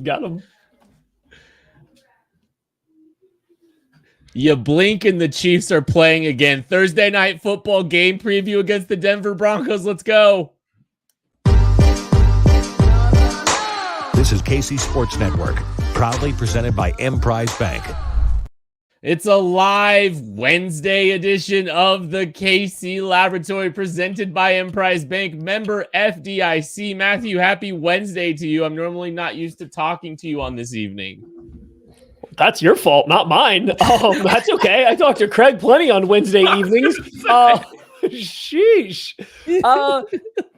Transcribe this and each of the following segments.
Got him. You blink and the Chiefs are playing again. Thursday night football game preview against the Denver Broncos. Let's go. This is KC Sports Network, proudly presented by Emprise Bank. It's a live Wednesday edition of the KC Laboratory presented by Emprise Bank, member FDIC. Matthew, happy Wednesday to you. I'm normally not used to talking to you on this evening. That's your fault, not mine. That's okay. I talk to Craig plenty on Wednesday evenings. Sheesh.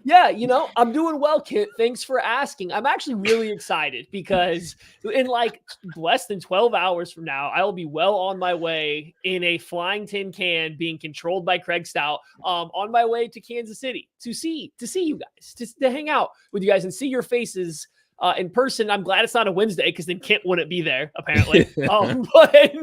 Yeah, I'm doing well, Kit. Thanks for asking. I'm actually really excited because in like less than 12 hours from now, I will be well on my way in a flying tin can being controlled by Craig Stout on my way to Kansas City to see you guys, to hang out with you guys and see your faces in person. I'm glad it's not a Wednesday because then Kent wouldn't be there, apparently. But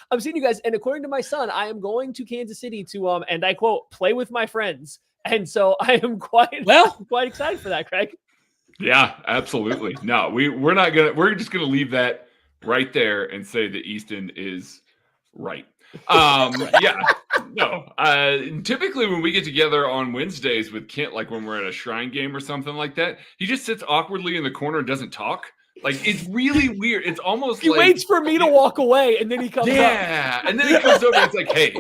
I'm seeing you guys. And according to my son, I am going to Kansas City to, and I quote, play with my friends. And so I am quite excited for that, Craig. Yeah, absolutely. No, we're just going to leave that right there and say that Easton is right. Typically when we get together on Wednesdays with Kent, like when we're at a Shrine game or something like that, he just sits awkwardly in the corner and doesn't talk. Like, it's really weird. It's almost he waits for me to walk away and then he comes up. Yeah, and then he comes over and it's like, hey,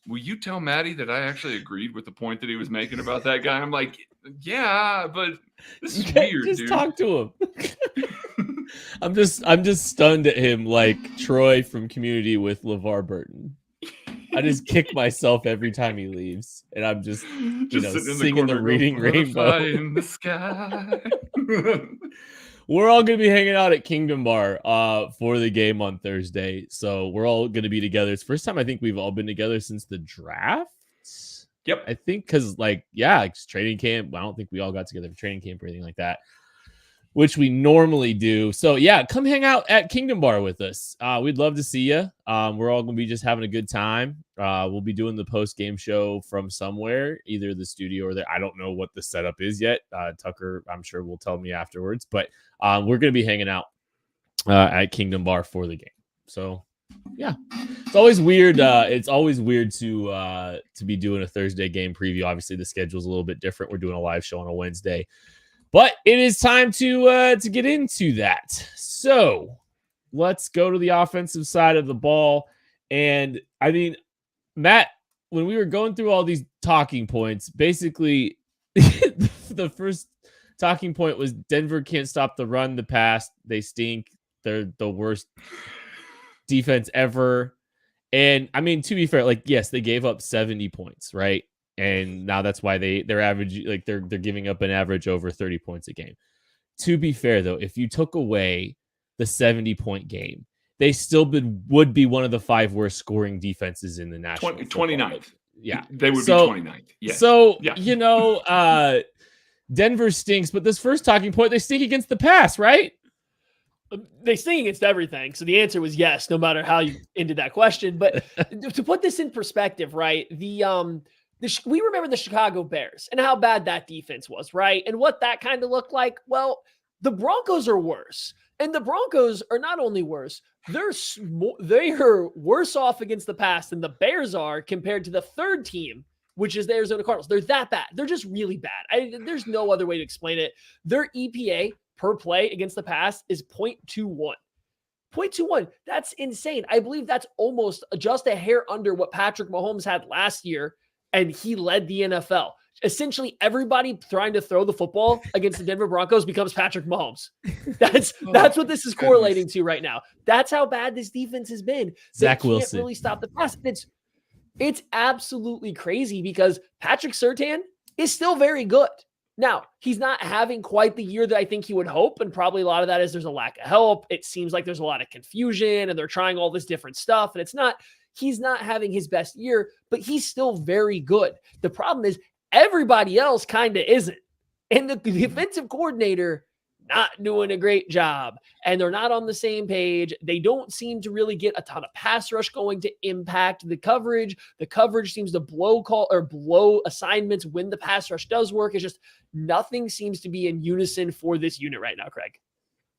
will you tell Maddie that I actually agreed with the point that he was making about that guy? I'm like, yeah, but this is weird, just dude. Talk to him. I'm just stunned at him like Troy from Community with LeVar Burton. I just kick myself every time he leaves, and I'm just singing the Reading Rainbow in the sky. We're all going to be hanging out at Kingdom Bar for the game on Thursday, so we're all going to be together. It's the first time I think we've all been together since the draft. Yep, I think because it's training camp. I don't think we all got together for training camp or anything like that, which we normally do. So yeah, come hang out at Kingdom Bar with us. We'd love to see you. We're all going to be just having a good time. We'll be doing the post-game show from somewhere, either the studio or I don't know what the setup is yet. Tucker, I'm sure, will tell me afterwards. But we're going to be hanging out at Kingdom Bar for the game. So yeah, it's always weird. It's always weird to be doing a Thursday game preview. Obviously, the schedule's a little bit different. We're doing a live show on a Wednesday. But it is time to get into that. So let's go to the offensive side of the ball. And I mean, Matt, when we were going through all these talking points, basically the first talking point was Denver can't stop the run, the pass. They stink. They're the worst defense ever. And I mean, to be fair, yes, they gave up 70 points, right? And now that's why they're average, they're giving up an average over 30 points a game. To be fair, though, if you took away the 70-point game, they still would be one of the 5 worst scoring defenses in the national 29th. Yeah. They would be 29th. Yes. So, Denver stinks, but this first talking point, they stink against the pass, right? They stink against everything. So the answer was yes, no matter how you ended that question. But to put this in perspective, right, we remember the Chicago Bears and how bad that defense was, right? And what that kind of looked like. Well, the Broncos are worse. And the Broncos are not only worse, they are worse off against the pass than the Bears are compared to the third team, which is the Arizona Cardinals. They're that bad. They're just really bad. There's no other way to explain it. Their EPA per play against the pass is 0.21. 0.21. That's insane. I believe that's almost just a hair under what Patrick Mahomes had last year, and he led the NFL. Essentially, everybody trying to throw the football against the Denver Broncos becomes Patrick Mahomes. That's what this is correlating to right now. That's how bad this defense has been. Zach Wilson can't really stop the pass. It's absolutely crazy because Patrick Surtain is still very good. Now, he's not having quite the year that I think he would hope, and probably a lot of that is there's a lack of help. It seems like there's a lot of confusion, and they're trying all this different stuff, and he's not having his best year, but he's still very good. The problem is everybody else kind of isn't. And the defensive coordinator not doing a great job, and they're not on the same page. They don't seem to really get a ton of pass rush going to impact the coverage. The coverage seems to blow assignments when the pass rush does work. It's just nothing seems to be in unison for this unit right now, Craig.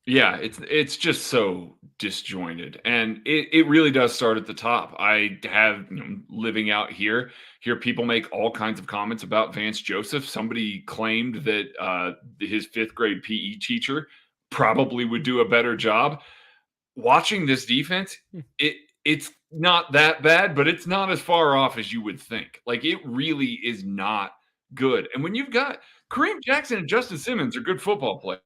Yeah, it's just so disjointed, and it really does start at the top. I have, living out here, hear people make all kinds of comments about Vance Joseph. Somebody claimed that his 5th grade PE teacher probably would do a better job. Watching this defense, it's not that bad, but it's not as far off as you would think. Like, it really is not good. And when you've got Kareem Jackson and Justin Simmons are good football players.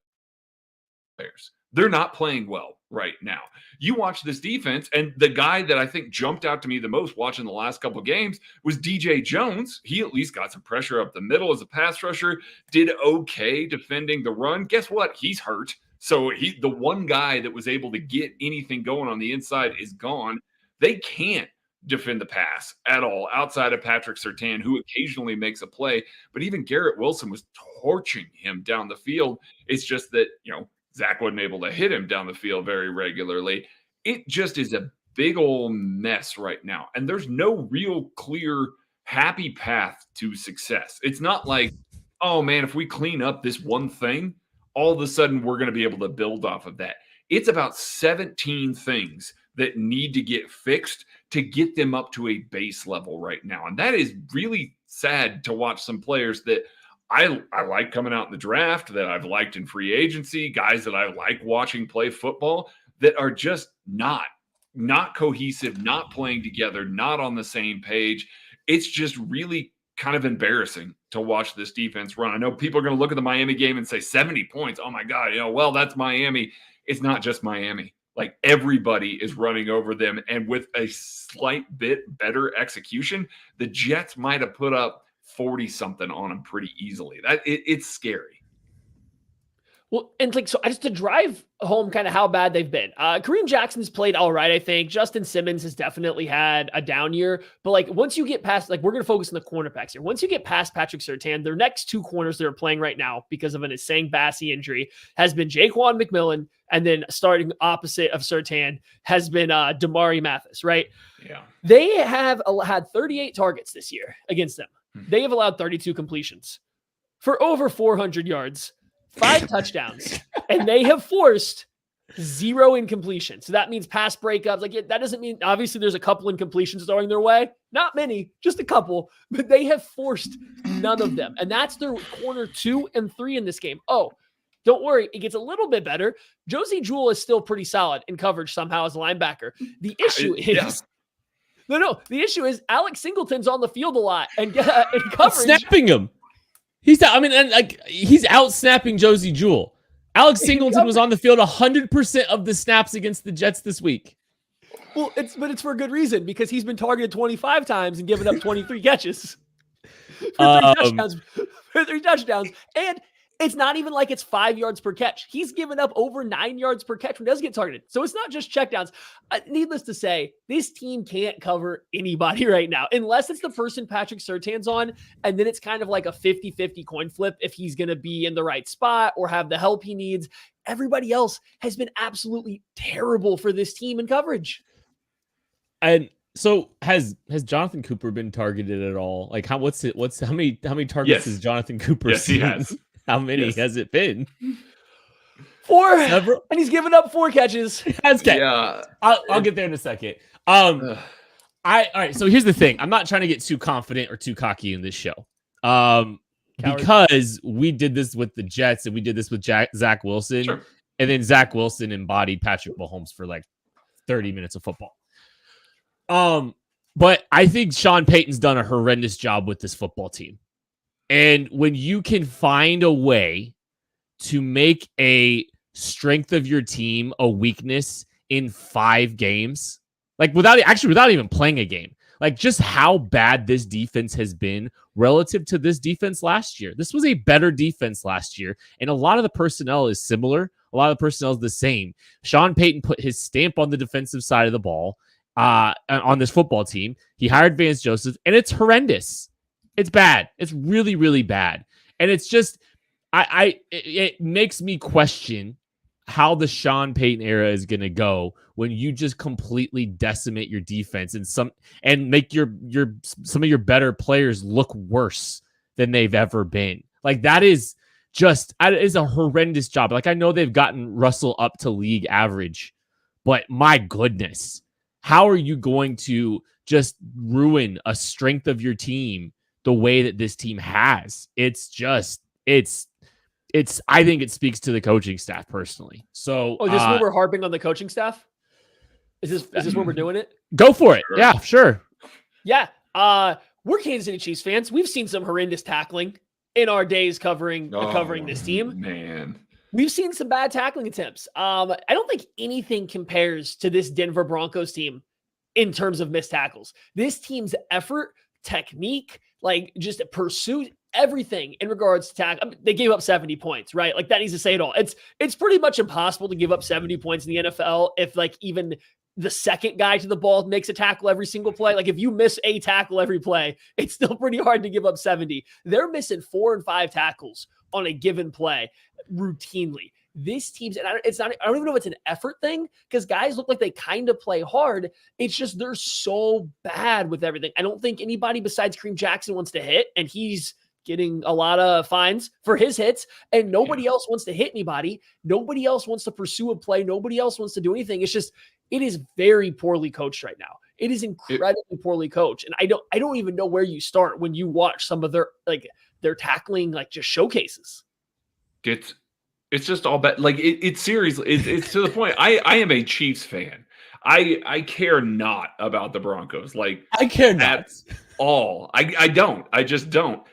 They're not playing well right now. You watch this defense, and the guy that I think jumped out to me the most watching the last couple of games was DJ Jones. He at least got some pressure up the middle as a pass rusher, did okay defending the run. Guess what? He's hurt. So the one guy that was able to get anything going on the inside is gone. They can't defend the pass at all outside of Patrick Surtain, who occasionally makes a play. But even Garrett Wilson was torching him down the field. It's just that, Zach wasn't able to hit him down the field very regularly. It just is a big old mess right now. And there's no real clear, happy path to success. It's not like, oh man, if we clean up this one thing, all of a sudden we're going to be able to build off of that. It's about 17 things that need to get fixed to get them up to a base level right now. And that is really sad to watch some players that I like coming out in the draft, that I've liked in free agency, guys that I like watching play football, that are just not cohesive, not playing together, not on the same page. It's just really kind of embarrassing to watch this defense run. I know people are going to look at the Miami game and say 70 points. Oh my God, well, that's Miami. It's not just Miami. Like, everybody is running over them. And with a slight bit better execution, the Jets might have put up 40 something on them pretty easily. It's scary. Well, and so just to drive home kind of how bad they've been. Kareem Jackson's played all right, I think. Justin Simmons has definitely had a down year. But once you get past, we're going to focus on the cornerbacks here. Once you get past Patrick Surtain, their next 2 corners that are playing right now because of an Essang Bassey injury has been Jaquan McMillan, and then starting opposite of Surtain has been Damari Mathis, right? Yeah. They have had 38 targets this year against them. They have allowed 32 completions for over 400 yards, 5 touchdowns, and they have forced 0 incompletion. So that means pass breakups. That doesn't mean, obviously, there's a couple incompletions throwing their way. Not many, just a couple, but they have forced none of them. And that's their corner 2 and 3 in this game. Oh, don't worry, it gets a little bit better. Josie Jewell is still pretty solid in coverage somehow as a linebacker. The issue is... No. The issue is Alex Singleton's on the field a lot and coverage. Snapping him. He's out snapping Josie Jewell. Alex Singleton was on the field 100% of the snaps against the Jets this week. Well, it's for a good reason, because he's been targeted 25 times and given up 23 catches for 3 touchdowns. And it's not even like it's 5 yards per catch. He's given up over 9 yards per catch when he does get targeted. So it's not just checkdowns. Needless to say, this team can't cover anybody right now, unless it's the person Patrick Surtain's on. And then it's kind of like a 50-50 coin flip if he's going to be in the right spot or have the help he needs. Everybody else has been absolutely terrible for this team in coverage. And so has Jonathan Cooper been targeted at all? How many targets has Jonathan Cooper seen? He has. How many has it been? 4. And he's given up 4 catches. Yeah. I'll get there in a second. All right. So here's the thing. I'm not trying to get too confident or too cocky in this show. Because we did this with the Jets and we did this with Zach Wilson. Sure. And then Zach Wilson embodied Patrick Mahomes for 30 minutes of football. But I think Sean Payton's done a horrendous job with this football team. And when you can find a way to make a strength of your team a weakness in 5 games, without even playing a game, just how bad this defense has been relative to this defense last year. This was a better defense last year, and a lot of the personnel is similar. A lot of the personnel is the same. Sean Payton put his stamp on the defensive side of the ball on this football team. He hired Vance Joseph, and it's horrendous. It's bad. It's really, really bad. And it's just, it makes me question how the Sean Payton era is going to go when you just completely decimate your defense and make some of your better players look worse than they've ever been. Like that is a horrendous job. Like I know they've gotten Russell up to league average, but my goodness, how are you going to just ruin a strength of your team the way that this team has? I think it speaks to the coaching staff personally. So, this is where we're harping on the coaching staff. Is this where we're doing it? Go for it. Yeah, sure. Yeah. We're Kansas City Chiefs fans. We've seen some horrendous tackling in our days covering this team. Man, we've seen some bad tackling attempts. I don't think anything compares to this Denver Broncos team in terms of missed tackles. This team's effort, technique, like just pursuit, everything in regards to tackle. I mean, they gave up 70 points, right? Like that needs to say it all. It's pretty much impossible to give up 70 points in the NFL if like even the second guy to the ball makes a tackle every single play. Like if you miss a tackle every play, it's still pretty hard to give up 70. They're missing 4 and 5 tackles on a given play routinely. This team's, and I don't even know if it's an effort thing because guys look like they kind of play hard. It's just they're so bad with everything. I don't think anybody besides Kareem Jackson wants to hit, and he's getting a lot of fines for his hits, and nobody else wants to hit anybody. Nobody else wants to pursue a play. Nobody else wants to do anything. It's just, it is very poorly coached right now. It is incredibly poorly coached. And I don't even know where you start when you watch some of their tackling, like just showcases. It's just all bad. Like it's seriously, it's to the point. I am a Chiefs fan. I care not about the Broncos. Like I care not at all. I don't. I just don't.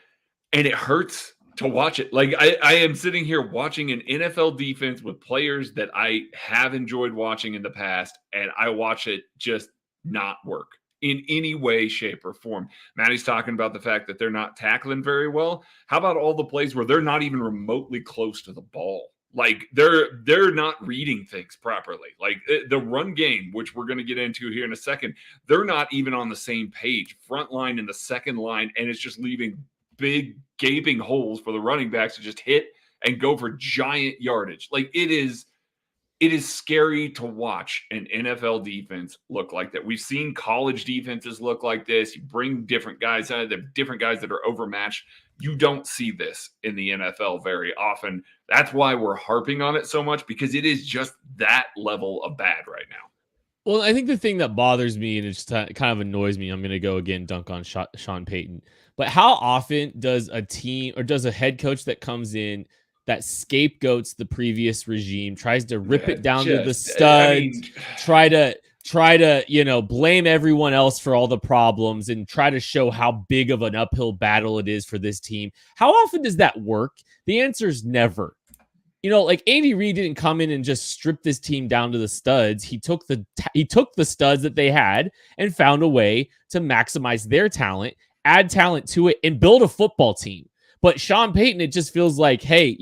And it hurts to watch it. Like I am sitting here watching an NFL defense with players that I have enjoyed watching in the past, and I watch it just not work in any way, shape, or form. Maddie's talking about the fact that they're not tackling very well. How about all the plays where they're not even remotely close to the ball? Like they're not reading things properly. Like the run game, which we're going to get into here in a second, they're not even on the same page. Front line and the second line, and it's just leaving big gaping holes for the running backs to just hit and go for giant yardage. Like it is scary to watch an NFL defense look like that. We've seen college defenses look like this. You bring different guys out, the different guys that are overmatched. You don't see this in the NFL very often. That's why we're harping on it so much, because it is just that level of bad right now. Well, I think the thing that bothers me and it just kind of annoys me, I'm going to go again dunk on Sean Payton. But how often does a team or does a head coach that comes in that scapegoats the previous regime, tries to rip it down to the studs, try to, blame everyone else for all the problems and try to show how big of an uphill battle it is for this team? How often does that work? The answer is never. Like Andy Reid didn't come in and just strip this team down to the studs. He took the studs that they had and found a way to maximize their talent, add talent to it, and build a football team. But Sean Payton, it just feels like, hey,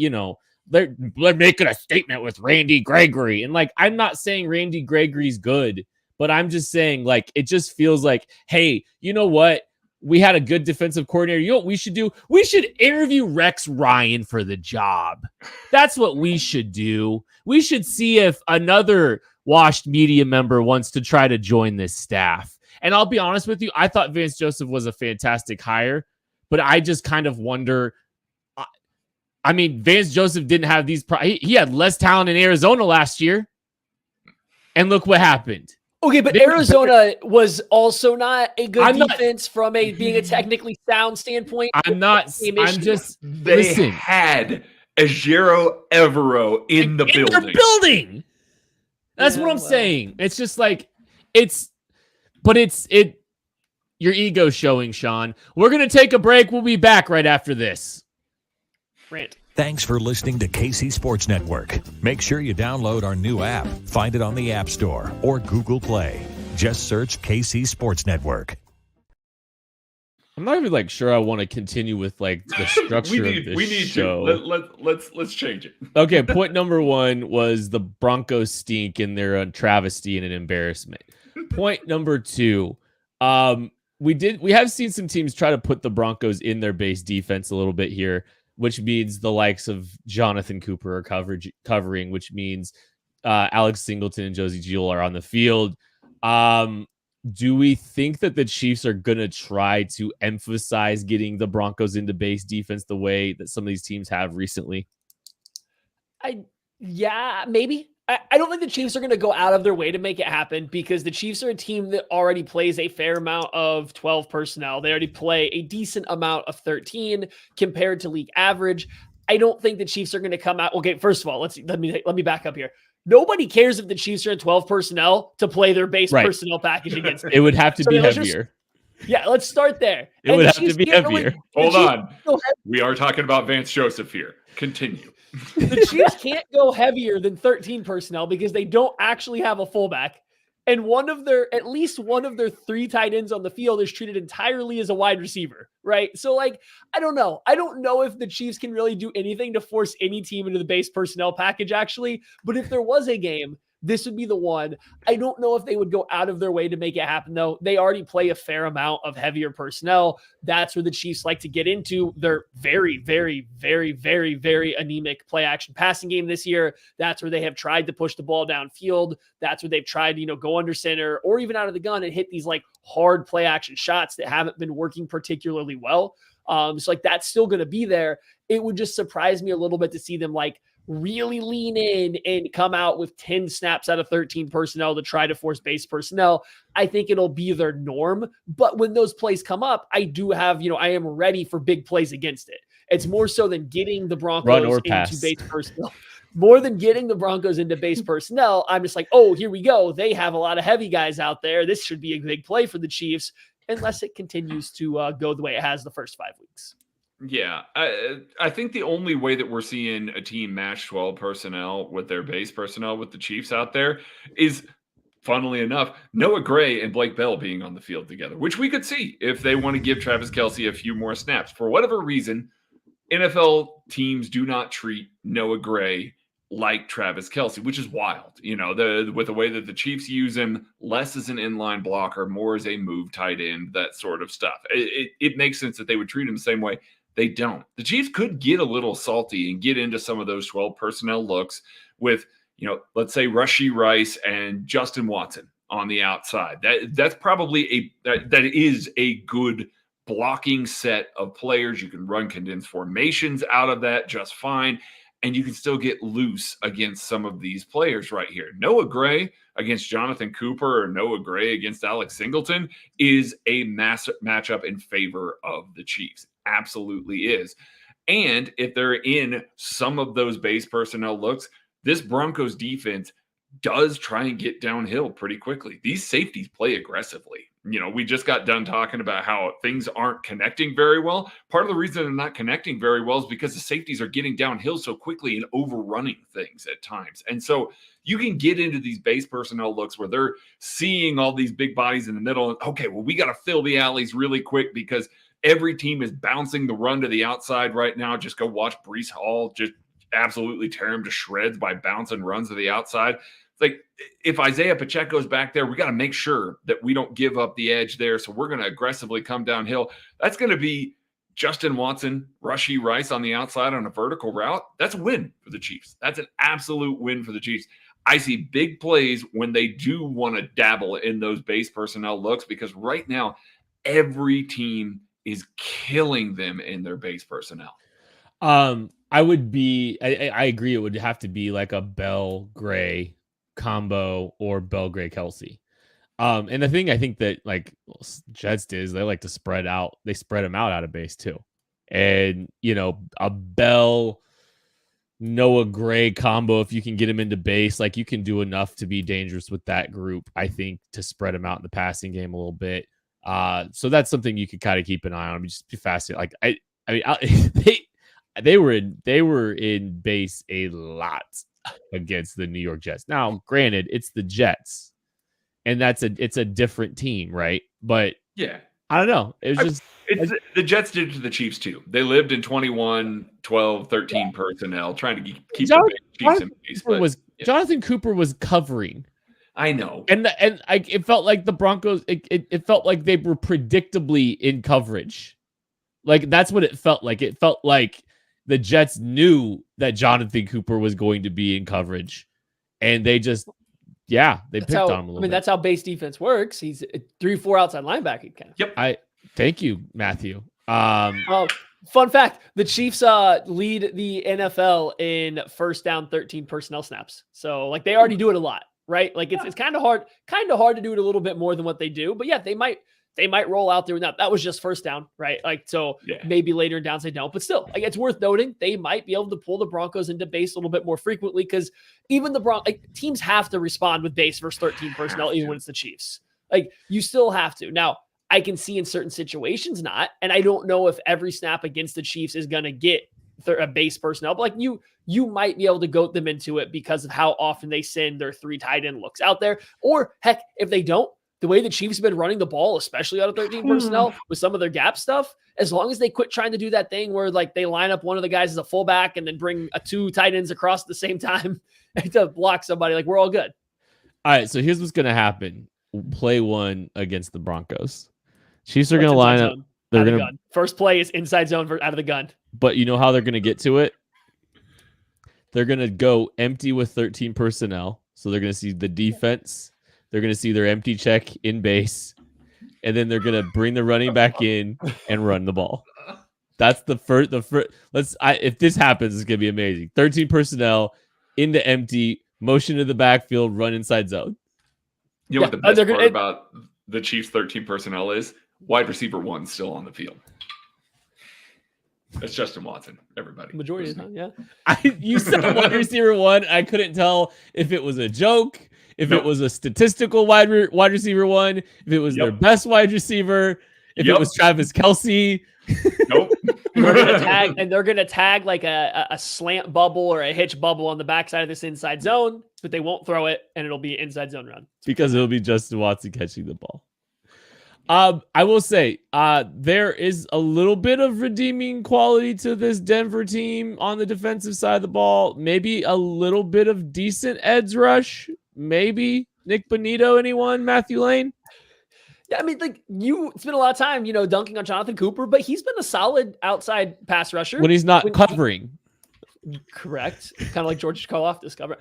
they're making a statement with Randy Gregory. And like, I'm not saying Randy Gregory's good, but I'm just saying, like, it just feels like, hey, you know what? We had a good defensive coordinator. You know what we should do? We should interview Rex Ryan for the job. That's what we should do. We should see if another washed media member wants to try to join this staff. And I'll be honest with you, I thought Vance Joseph was a fantastic hire, but I just kind of wonder. I mean, Vance Joseph didn't have these. He had less talent in Arizona last year. And look what happened. Okay, but Arizona was also not a good defense from being a technically sound standpoint. They had Ejiro Evero in the building. Their building. That's what I'm saying. It's just like, your ego showing, Sean. We're going to take a break. We'll be back right after this. Rant. Thanks for listening to KC Sports Network. Make sure you download our new app. Find it on the App Store or Google Play. Just search KC Sports Network. I'm not even sure I want to continue with the structure of this show. Let's change it. Okay, point number 1 was the Broncos stink and they're a travesty and an embarrassment. Point number 2, we have seen some teams try to put the Broncos in their base defense a little bit here. which means the likes of Jonathan Cooper are covering, which means Alex Singleton and Josie Jewell are on the field. Do we think that the Chiefs are going to try to emphasize getting the Broncos into base defense the way that some of these teams have recently? Yeah, maybe. I don't think the Chiefs are going to go out of their way to make it happen because the Chiefs are a team that already plays a fair amount of 12 personnel. They already play a decent amount of 13 compared to league average. I don't think the Chiefs are going to come out. Okay, first of all, let me back up here. Nobody cares if the Chiefs are in 12 personnel to play their base personnel package against them. It would have to be heavier. Let's start there. It would have to be heavier. Hold on. We are talking about Vance Joseph here. Continue. The Chiefs can't go heavier than 13 personnel because they don't actually have a fullback. And at least one of their 3 tight ends on the field is treated entirely as a wide receiver, right? So, I don't know. I don't know if the Chiefs can really do anything to force any team into the base personnel package, actually. But if there was a game, this would be the one. I don't know if they would go out of their way to make it happen, though. They already play a fair amount of heavier personnel. That's where the Chiefs like to get into their very, very, very, very, very anemic play action passing game this year. That's where they have tried to push the ball downfield. That's where they've tried to, go under center or even out of the gun and hit these hard play action shots that haven't been working particularly well. So that's still going to be there. It would just surprise me a little bit to see them really lean in and come out with 10 snaps out of 13 personnel to try to force base personnel. I think it'll be their norm. But when those plays come up, I do have, I am ready for big plays against it. It's more so than getting the Broncos into base personnel. More than getting the Broncos into base personnel, I'm just oh, here we go. They have a lot of heavy guys out there. This should be a big play for the Chiefs, unless it continues to go the way it has the first 5 weeks. Yeah, I think the only way that we're seeing a team match 12 personnel with their base personnel with the Chiefs out there is, funnily enough, Noah Gray and Blake Bell being on the field together, which we could see if they want to give Travis Kelce a few more snaps. For whatever reason, NFL teams do not treat Noah Gray like Travis Kelce, which is wild. With the way that the Chiefs use him, less as an inline blocker, more as a move tight end, that sort of stuff. It makes sense that they would treat him the same way. They don't. The Chiefs could get a little salty and get into some of those 12 personnel looks with, let's say Rashee Rice and Justin Watson on the outside. That's probably that is a good blocking set of players. You can run condensed formations out of that just fine, and you can still get loose against some of these players right here. Noah Gray against Jonathan Cooper or Noah Gray against Alex Singleton is a massive matchup in favor of the Chiefs. Absolutely is. And if they're in some of those base personnel looks, this Broncos defense does try and get downhill pretty quickly. These safeties play aggressively. We just got done talking about how things aren't connecting very well. Part of the reason they're not connecting very well is because the safeties are getting downhill so quickly and overrunning things at times. And so you can get into these base personnel looks where they're seeing all these big bodies in the middle. And, okay, well, we got to fill the alleys really quick because every team is bouncing the run to the outside right now. Just go watch Breece Hall just absolutely tear him to shreds by bouncing runs to the outside. It's if Isaiah Pacheco's back there, we got to make sure that we don't give up the edge there. So we're going to aggressively come downhill. That's going to be Justin Watson, Rashee Rice on the outside on a vertical route. That's a win for the Chiefs. That's an absolute win for the Chiefs. I see big plays when they do want to dabble in those base personnel looks because right now every team is killing them in their base personnel. I agree. It would have to be like a Bell Gray combo or Bell Gray Kelce. And the thing I think that Jets did is they like to spread them out of base too. And, a Bell Noah Gray combo, if you can get him into base, you can do enough to be dangerous with that group, I think, to spread them out in the passing game a little bit. So that's something you could kind of keep an eye on. Just be fascinated. They were in base a lot against the New York Jets. Now, granted, it's the Jets, and it's a different team, right? But yeah, I don't know. The Jets did it to the Chiefs too. They lived in 21, 12, 13 personnel, trying to keep the Chiefs in base. Jonathan Cooper was covering. I know. And it felt like the Broncos, it felt like they were predictably in coverage. That's what it felt like. It felt like the Jets knew that Jonathan Cooper was going to be in coverage, and they just, they picked on him a little bit. That's how base defense works. He's a 3-4 outside linebacker. Kind of. Yep. Thank you, Matthew. Fun fact: the Chiefs lead the NFL in first down 13 personnel snaps. So like they already do it a lot, right? Like it's kind of hard to do it a little bit more than what they do. But yeah, they might roll out there and that was just first down, right? Like so maybe later in downs they don't, but still, like it's worth noting they might be able to pull the Broncos into base a little bit more frequently because even the teams have to respond with base versus 13 personnel, even when it's the Chiefs. Like you still have to. Now, I can see in certain situations not, and I don't know if every snap against the Chiefs is going to get a base personnel, but like you might be able to goat them into it because of how often they send their 3 tight end looks out there. Or heck, if they don't, the way the Chiefs have been running the ball, especially out of 13 personnel with some of their gap stuff, as long as they quit trying to do that thing where like they line up one of the guys as a fullback and then bring 2 tight ends across at the same time to block somebody, like we're all good. All right, so here's what's going to happen. Play 1 against the Broncos. Chiefs are going to line up. They're going to first play is inside zone out of the gun. But you know how they're going to get to it? They're going to go empty with 13 personnel. So they're going to see the defense. They're going to see their empty check in base. And then they're going to bring the running back in and run the ball. That's the first. If this happens, it's going to be amazing. 13 personnel into empty, motion to the backfield, run inside zone. You know what the best part about the Chiefs' 13 personnel is? Wide receiver 1 still on the field. That's Justin Watson, everybody. Majority of the time, yeah. You said wide receiver 1. I couldn't tell if it was a joke, if it was a statistical wide receiver 1, if it was their best wide receiver, if it was Travis Kelce. Nope. They're gonna tag like a slant bubble or a hitch bubble on the backside of this inside zone, but they won't throw it, and it'll be inside zone run. Because it'll be Justin Watson catching the ball. I will say there is a little bit of redeeming quality to this Denver team on the defensive side of the ball. Maybe a little bit of decent edge rush. Maybe Nick Bonito, anyone? Matthew Lane? Yeah, I mean, like you spent a lot of time, dunking on Jonathan Cooper, but he's been a solid outside pass rusher when he's not covering. Correct. Kind of like George Koloff discovered.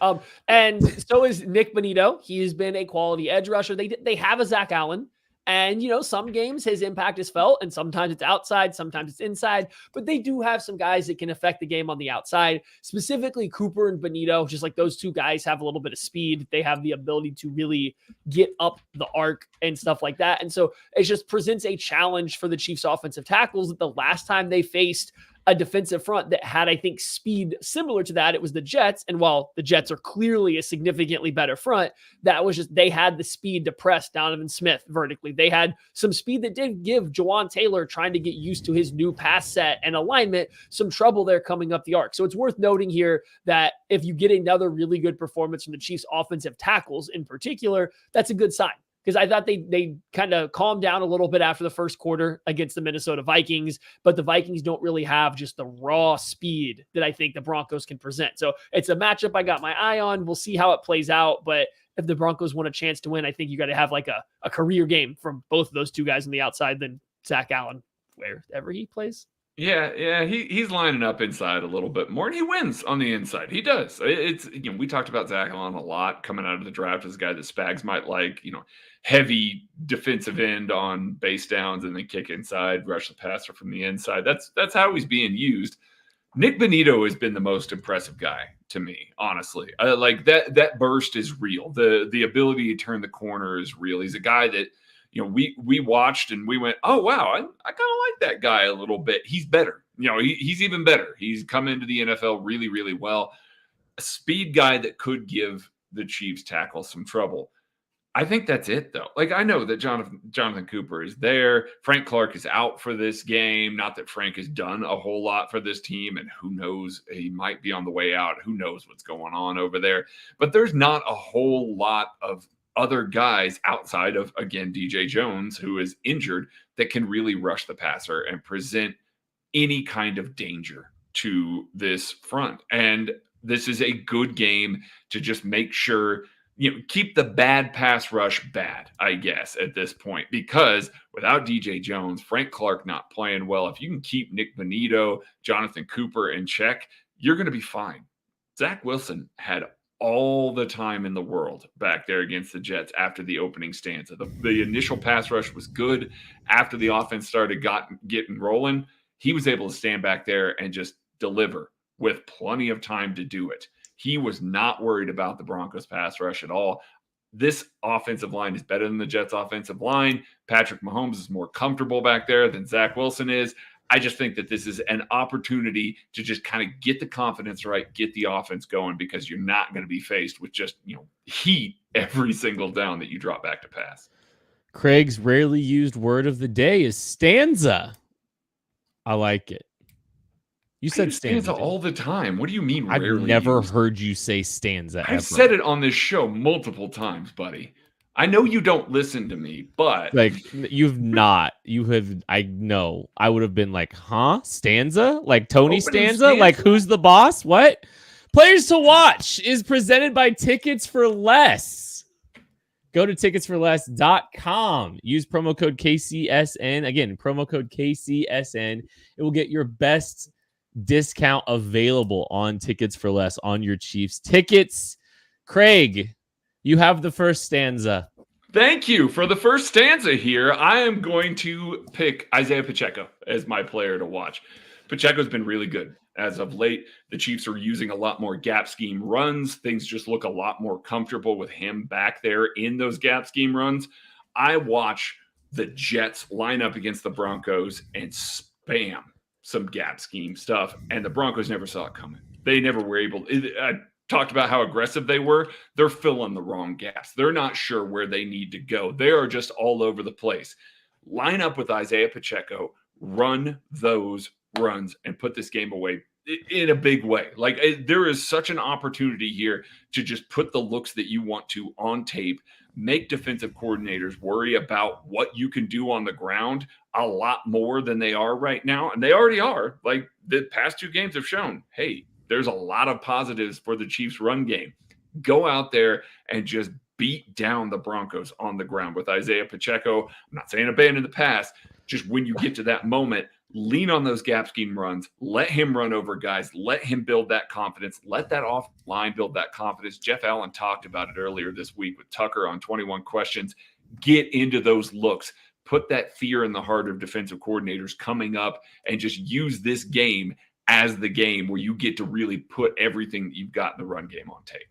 And so is Nick Bonito. He's been a quality edge rusher. They have a Zach Allen. And, some games his impact is felt, and sometimes it's outside, sometimes it's inside, but they do have some guys that can affect the game on the outside. Specifically, Cooper and Bonito, just like those 2 guys have a little bit of speed. They have the ability to really get up the arc and stuff like that. And so it just presents a challenge for the Chiefs offensive tackles that the last time they faced a defensive front that had, I think, speed similar to that, it was the Jets. And while the Jets are clearly a significantly better front, that was just, they had the speed to press Donovan Smith vertically. They had some speed that did give Jawan Taylor, trying to get used to his new pass set and alignment, some trouble there coming up the arc. So it's worth noting here that if you get another really good performance from the Chiefs offensive tackles in particular, that's a good sign. Because I thought they kind of calmed down a little bit after the first quarter against the Minnesota Vikings, but the Vikings don't really have just the raw speed that I think the Broncos can present. So it's a matchup I got my eye on. We'll see how it plays out, but if the Broncos want a chance to win, I think you got to have like a career game from both of those 2 guys on the outside than Zach Allen, wherever he plays. Yeah, he's lining up inside a little bit more, and he wins on the inside. He does. It's we talked about Zach Allen a lot coming out of the draft as a guy that Spags might like. Heavy defensive end on base downs and then kick inside, rush the passer from the inside. That's how he's being used. Nick Bonito has been the most impressive guy to me, honestly. Like that burst is real. The ability to turn the corner is real. He's a guy that we watched and we went, oh wow, I kind of like that guy a little bit. He's better. He's even better. He's come into the NFL really, really well. A speed guy that could give the Chiefs tackle some trouble. I think that's it, though. Like, I know that Jonathan Cooper is there. Frank Clark is out for this game. Not that Frank has done a whole lot for this team, and who knows, he might be on the way out. Who knows what's going on over there. But there's not a whole lot of other guys outside of, again, DJ Jones, who is injured, that can really rush the passer and present any kind of danger to this front. And this is a good game to just make sure keep the bad pass rush bad, I guess, at this point, because without DJ Jones, Frank Clark not playing well, if you can keep Nick Bonito, Jonathan Cooper in check, you're going to be fine. Zach Wilson had all the time in the world back there against the Jets after the opening stanza. The initial pass rush was good. After the offense started getting rolling, he was able to stand back there and just deliver with plenty of time to do it. He was not worried about the Broncos pass rush at all. This offensive line is better than the Jets offensive line. Patrick Mahomes is more comfortable back there than Zach Wilson is. I just think that this is an opportunity to just kind of get the confidence right, get the offense going, because you're not going to be faced with just, heat every single down that you drop back to pass. Craig's rarely used word of the day is stanza. I like it. You said stanza all the time. What do you mean? I've never heard you say stanza. I've said it on this show multiple times, buddy. I know you don't listen to me, but you've not. You have. I know. I would have been like, huh? Stanza? Like Tony Stanza? Like who's the boss? What? Players to Watch is presented by Tickets for Less. Go to ticketsforless.com. Use promo code KCSN. Again, promo code KCSN. It will get your best discount available on Tickets for Less on your Chiefs tickets. Craig, you have the first stanza. Thank you. For the first stanza here, I am going to pick Isaiah Pacheco as my player to watch. Pacheco's been really good as of late. The Chiefs are using a lot more gap scheme runs. Things just look a lot more comfortable with him back there in those gap scheme runs. I watch the Jets line up against the Broncos and spam some gap scheme stuff, and the Broncos never saw it coming. They never were able. I talked about how aggressive they were. They're filling the wrong gaps. They're not sure where they need to go. They are just all over the place. Line up with Isaiah Pacheco, run those runs, and put this game away in a big way. There is such an opportunity here to just put the looks that you want to on tape, make defensive coordinators worry about what you can do on the ground a lot more than they are right now. And they already are. Like the past two games have shown, hey, there's a lot of positives for the Chiefs run game. Go out there and just beat down the Broncos on the ground with Isaiah Pacheco. I'm not saying abandon the pass. Just when you get to that moment, lean on those gap scheme runs. Let him run over guys. Let him build that confidence. Let that off line build that confidence. Jeff Allen talked about it earlier this week with Tucker on 21 Questions. Get into those looks. Put that fear in the heart of defensive coordinators coming up, and just use this game as the game where you get to really put everything that you've got in the run game on tape.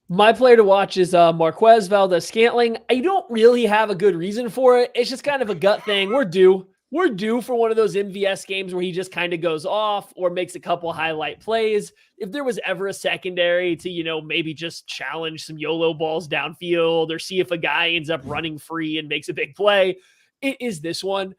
My player to watch is Marquez Valdes-Scantling. I don't really have a good reason for it. It's just kind of a gut thing. We're due for one of those MVS games where he just kind of goes off or makes a couple highlight plays. If there was ever a secondary to, maybe just challenge some YOLO balls downfield or see if a guy ends up running free and makes a big play, it is this one.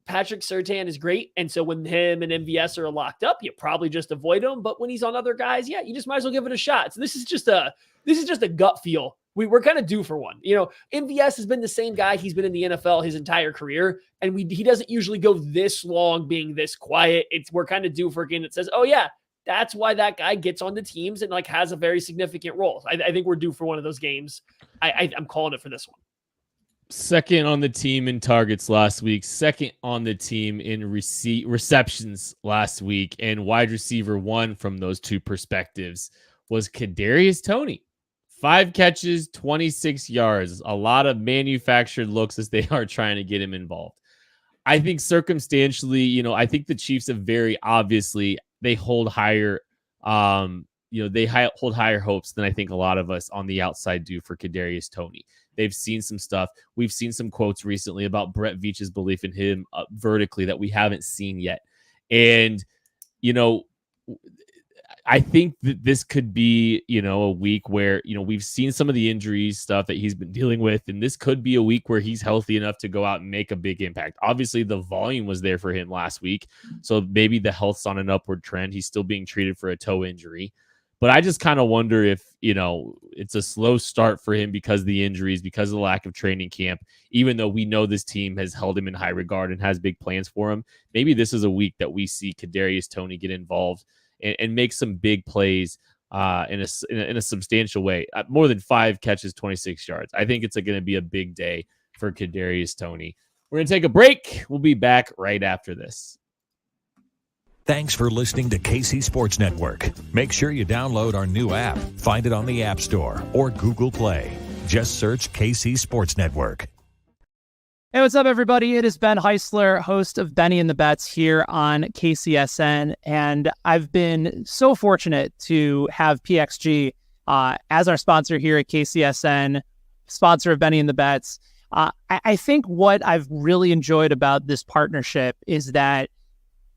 Patrick Surtain is great. And so when him and MVS are locked up, you probably just avoid him. But when he's on other guys, you just might as well give it a shot. So this is just a gut feel. We're kind of due for one. MVS has been the same guy. He's been in the NFL his entire career, and he doesn't usually go this long being this quiet. We're kind of due for a game that says, oh yeah, that's why that guy gets on the teams and has a very significant role. I think we're due for one of those games. I'm calling it for this one. Second on the team in targets last week, second on the team in receptions last week, and wide receiver one from those two perspectives was Kadarius Toney. 5 catches, 26 yards, a lot of manufactured looks as they are trying to get him involved. I think circumstantially, I think the Chiefs have very obviously, they hold higher, hold higher hopes than I think a lot of us on the outside do for Kadarius Toney. They've seen some stuff. We've seen some quotes recently about Brett Veach's belief in him vertically that we haven't seen yet. And, I think that this could be, a week where, we've seen some of the injuries stuff that he's been dealing with, and this could be a week where he's healthy enough to go out and make a big impact. Obviously, the volume was there for him last week, so maybe the health's on an upward trend. He's still being treated for a toe injury. But I just kind of wonder if, it's a slow start for him because of the injuries, because of the lack of training camp, even though we know this team has held him in high regard and has big plans for him. Maybe this is a week that we see Kadarius Toney get involved and make some big plays in a substantial way. More than 5 catches, 26 yards. I think it's going to be a big day for Kadarius Toney. We're going to take a break. We'll be back right after this. Thanks for listening to KC Sports Network. Make sure you download our new app. Find it on the App Store or Google Play. Just search KC Sports Network. Hey, what's up, everybody? It is Ben Heisler, host of Benny and the Bets here on KCSN, and I've been so fortunate to have PXG as our sponsor here at KCSN, sponsor of Benny and the Bets. I think what I've really enjoyed about this partnership is that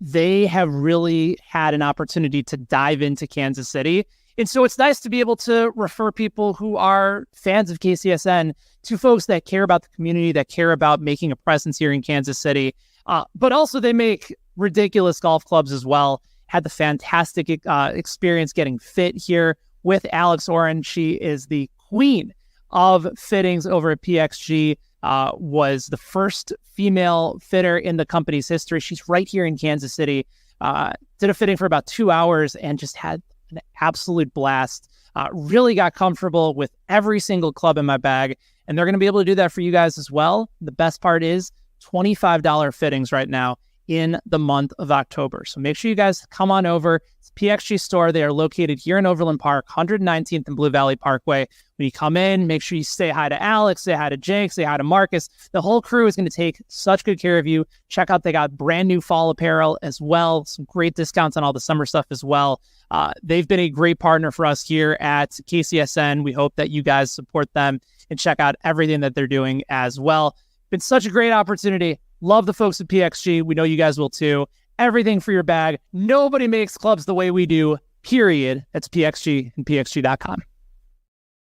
they have really had an opportunity to dive into Kansas City. And so it's nice to be able to refer people who are fans of KCSN to folks that care about the community, that care about making a presence here in Kansas City. But also they make ridiculous golf clubs as well. Had the fantastic experience getting fit here with Alex Oren. She is the queen of fittings over at PXG. Was the first female fitter in the company's history. She's right here in Kansas City. Did a fitting for about 2 hours and just had an absolute blast. Really got comfortable with every single club in my bag, and they're going to be able to do that for you guys as well. The best part is $25 fittings right now in the month of October. So make sure you guys come on over. It's PXG store. They are located here in Overland Park, 119th and Blue Valley Parkway. When you come in, make sure you say hi to Alex, say hi to Jake, say hi to Marcus. The whole crew is going to take such good care of you. Check out, they got brand new fall apparel as well. Some great discounts on all the summer stuff as well. They've been a great partner for us here at KCSN. We hope that you guys support them and check out everything that they're doing as well. Been such a great opportunity. Love the folks at PXG. We know you guys will too. Everything for your bag. Nobody makes clubs the way we do, period. That's PXG and PXG.com.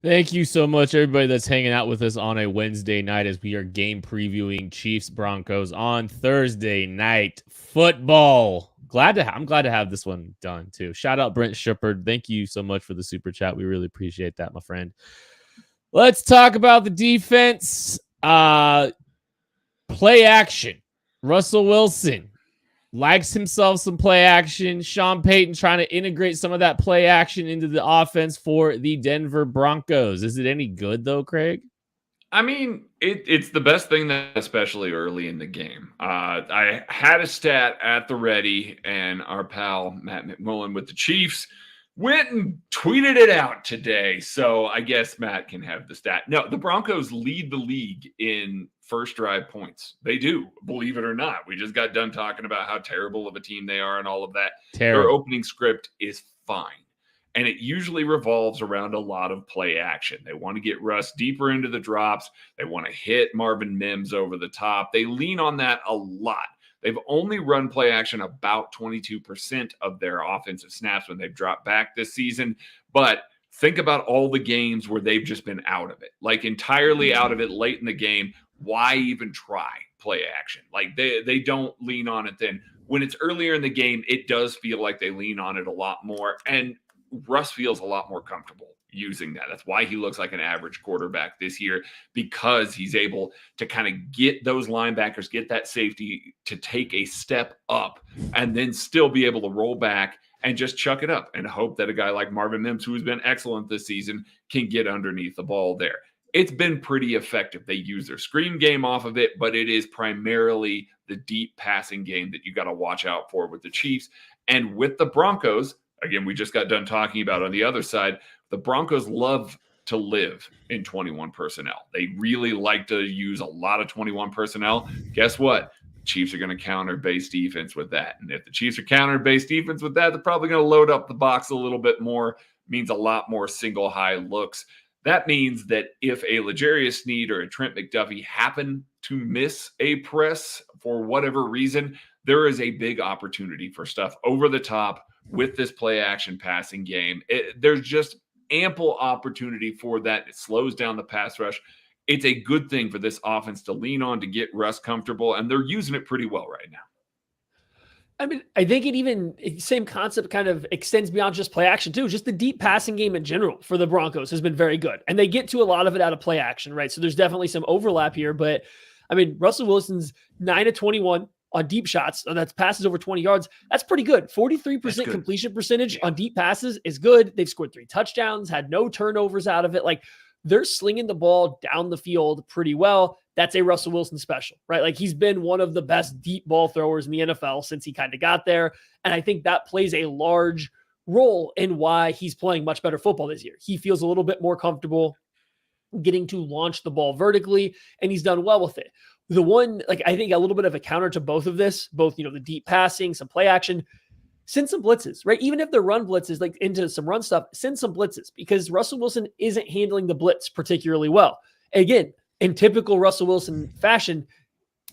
Thank you so much, everybody that's hanging out with us on a Wednesday night as we are game previewing Chiefs Broncos on Thursday night football. I'm glad to have this one done too. Shout out Brent Shepard. Thank you so much for the super chat. We really appreciate that, my friend. Let's talk about the defense. Play action. Russell Wilson likes himself some play action. Sean Payton trying to integrate some of that play action into the offense for the Denver Broncos. Is it any good though, Craig? I mean, it's the best thing, that especially early in the game. I had a stat at the ready, and our pal Matt McMullen with the Chiefs went and tweeted it out today. So I guess Matt can have the stat. No, the Broncos lead the league in first drive points. They do, believe it or not. We just got done talking about how terrible of a team they are and all of that. Terrible. Their opening script is fine. And it usually revolves around a lot of play action. They want to get Russ deeper into the drops. They want to hit Marvin Mims over the top. They lean on that a lot. They've only run play action about 22% of their offensive snaps when they've dropped back this season. But think about all the games where they've just been out of it, like entirely out of it late in the game. Why even try play action? Like they don't lean on it then. When it's earlier in the game, it does feel like they lean on it a lot more. And Russ feels a lot more comfortable using that. That's why he looks like an average quarterback this year, because he's able to kind of get those linebackers, get that safety to take a step up and then still be able to roll back and just chuck it up and hope that a guy like Marvin Mims, who has been excellent this season, can get underneath the ball there. It's been pretty effective. They use their screen game off of it, but it is primarily the deep passing game that you got to watch out for with the Chiefs. And with the Broncos, again, we just got done talking about on the other side, the Broncos love to live in 21 personnel. They really like to use a lot of 21 personnel. Guess what? The Chiefs are going to counter base defense with that. And if the Chiefs are countering base defense with that, they're probably going to load up the box a little bit more. Means a lot more single high looks. That means that if a L'Jarius Sneed or a Trent McDuffie happen to miss a press for whatever reason, there is a big opportunity for stuff over the top with this play action passing game. There's just ample opportunity for that. It slows down the pass rush. It's a good thing for this offense to lean on to get Russ comfortable, and they're using it pretty well right now. I mean, I think same concept kind of extends beyond just play action too. Just the deep passing game in general for the Broncos has been very good. And they get to a lot of it out of play action, right? So there's definitely some overlap here. But I mean, Russell Wilson's 9 of 21 on deep shots. So that's passes over 20 yards. That's pretty good. 43% That's good. completion percentage on deep passes is good. They've scored 3 touchdowns, had no turnovers out of it. Like, they're slinging the ball down the field pretty well. That's a Russell Wilson special, right? Like, he's been one of the best deep ball throwers in the NFL since he kind of got there. And I think that plays a large role in why he's playing much better football this year. He feels a little bit more comfortable getting to launch the ball vertically, and he's done well with it. The one, like, I think a little bit of a counter to both of this, both, the deep passing, some play action, send some blitzes, right? Even if the run blitzes, like into some run stuff, send some blitzes, because Russell Wilson isn't handling the blitz particularly well. Again, in typical Russell Wilson fashion,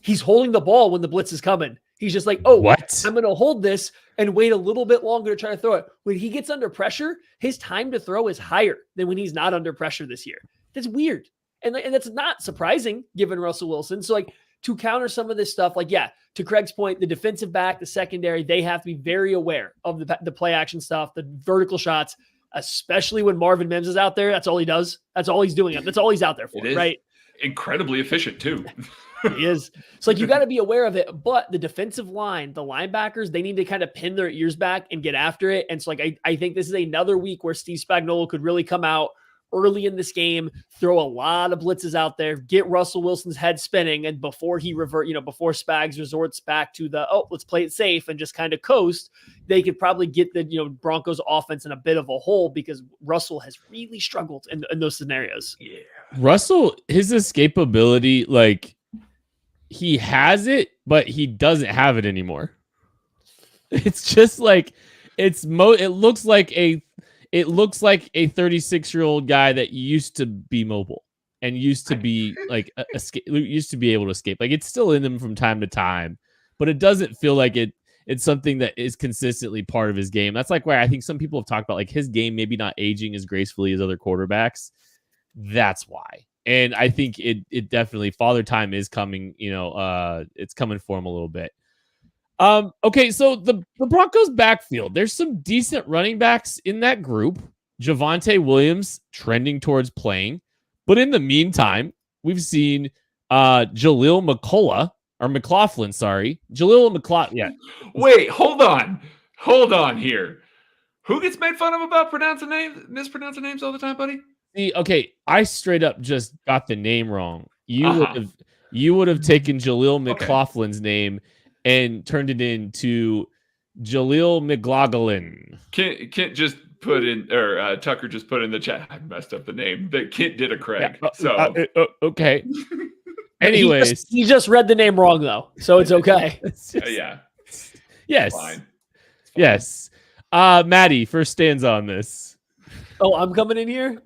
he's holding the ball when the blitz is coming. He's just like, oh, What? I'm going to hold this and wait a little bit longer to try to throw it. When he gets under pressure, his time to throw is higher than when he's not under pressure this year. That's weird. And that's not surprising given Russell Wilson. So, like, to counter some of this stuff, like, yeah, to Craig's point, the defensive back, the secondary, they have to be very aware of the play action stuff, the vertical shots, especially when Marvin Mims is out there. That's all he does. That's all he's doing. That's all he's out there for, right? Incredibly efficient too. He is. So, like, you got to be aware of it. But the defensive line, the linebackers, they need to kind of pin their ears back and get after it. And so, like, I think this is another week where Steve Spagnuolo could really come out early in this game, throw a lot of blitzes out there, get Russell Wilson's head spinning, and before he before Spags resorts back to let's play it safe and just kind of coast, they could probably get the Broncos offense in a bit of a hole, because Russell has really struggled in those scenarios. Yeah. Russell, his escapability, like, he has it, but he doesn't have it anymore. It's just like it looks like a 36-year-old guy that used to be mobile and used to be like used to be able to escape. Like, it's still in him from time to time, but it doesn't feel like it's something that is consistently part of his game. That's like why I think some people have talked about, like, his game maybe not aging as gracefully as other quarterbacks. That's why. And I think it definitely, Father Time is coming, it's coming for him a little bit. Okay, so the Broncos backfield, there's some decent running backs in that group. Javonte Williams trending towards playing. But in the meantime, we've seen Jaleel McLaughlin, sorry. Jaleel McLaughlin, yeah. Wait, hold on here. Who gets made fun of about mispronouncing names all the time, buddy? See, okay, I straight up just got the name wrong. You would have taken Jaleel McLaughlin's name and turned it into Jaleel McLaughlin. Kent just put in, or Tucker just put in the chat, I messed up the name, that Kent did a Craig. Okay. Anyways. He just read the name wrong, though, so it's okay. Yeah. Yes. It's fine. Yes. Maddie, first stanza on this. Oh, I'm coming in here.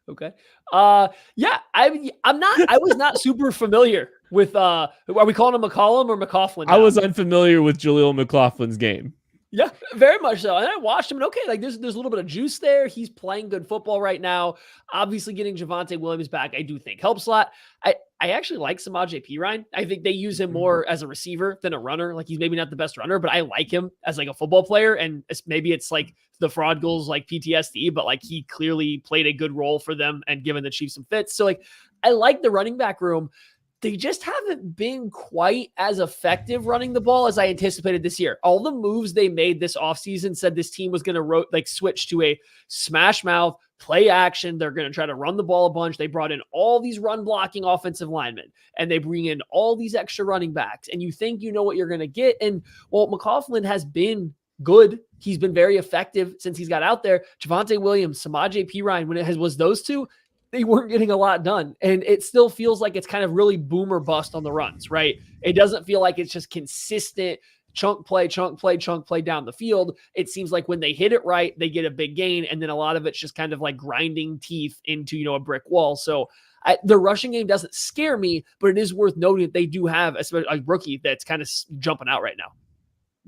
Okay. Yeah, I was not super familiar with are we calling him McCollum or McLaughlin now? I was unfamiliar with Jaleel McLaughlin's game. Yeah, very much so. And I watched him, and okay, like there's a little bit of juice there. He's playing good football right now. Obviously, getting Javonte Williams back, I do think helps a lot. I actually like Samaje Perine. I think they use him more as a receiver than a runner. Like, he's maybe not the best runner, but I like him as like a football player. And maybe it's like the fraud goals, like PTSD, but like he clearly played a good role for them and given the Chiefs some fits. So like, I like the running back room. They just haven't been quite as effective running the ball as I anticipated this year. All the moves they made this offseason said this team was going to switch to a smash mouth, play action. They're going to try to run the ball a bunch. They brought in all these run blocking offensive linemen, and they bring in all these extra running backs. And you think you know what you're going to get. And well, McLaughlin has been good. He's been very effective since he's got out there. Javonte Williams, Samaje Perine, when it was those two, they weren't getting a lot done. And it still feels like it's kind of really boom or bust on the runs, right? It doesn't feel like it's just consistent chunk play down the field. It seems like when they hit it right, they get a big gain. And then a lot of it's just kind of like grinding teeth into, a brick wall. So the rushing game doesn't scare me, but it is worth noting that they do have a rookie that's kind of jumping out right now.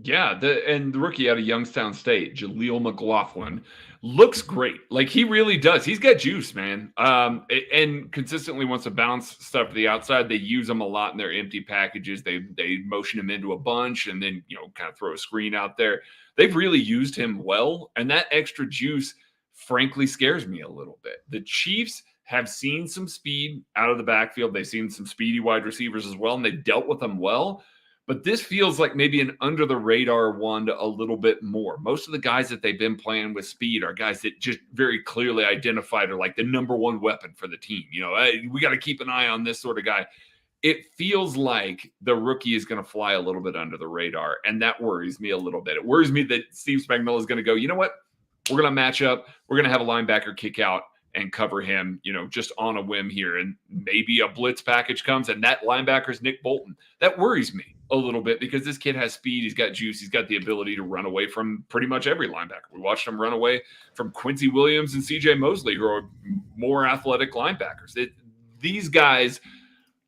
Yeah, the rookie out of Youngstown State, Jaleel McLaughlin, looks great. Like, he really does. He's got juice, man. And consistently wants to bounce stuff to the outside. They use him a lot in their empty packages. They motion him into a bunch and then, kind of throw a screen out there. They've really used him well. And that extra juice, frankly, scares me a little bit. The Chiefs have seen some speed out of the backfield. They've seen some speedy wide receivers as well, and they've dealt with them well. But this feels like maybe an under the radar one a little bit more. Most of the guys that they've been playing with speed are guys that just very clearly identified are like the number one weapon for the team. You know, hey, we got to keep an eye on this sort of guy. It feels like the rookie is going to fly a little bit under the radar, and that worries me a little bit. It worries me that Steve Spagnuolo is going to go, you know what? We're going to match up. We're going to have a linebacker kick out and cover him, you know, just on a whim here. And maybe a blitz package comes, and that linebacker's Nick Bolton. That worries me a little bit because this kid has speed. He's got juice. He's got the ability to run away from pretty much every linebacker. We watched him run away from Quincy Williams and CJ Mosley, who are more athletic linebackers. These guys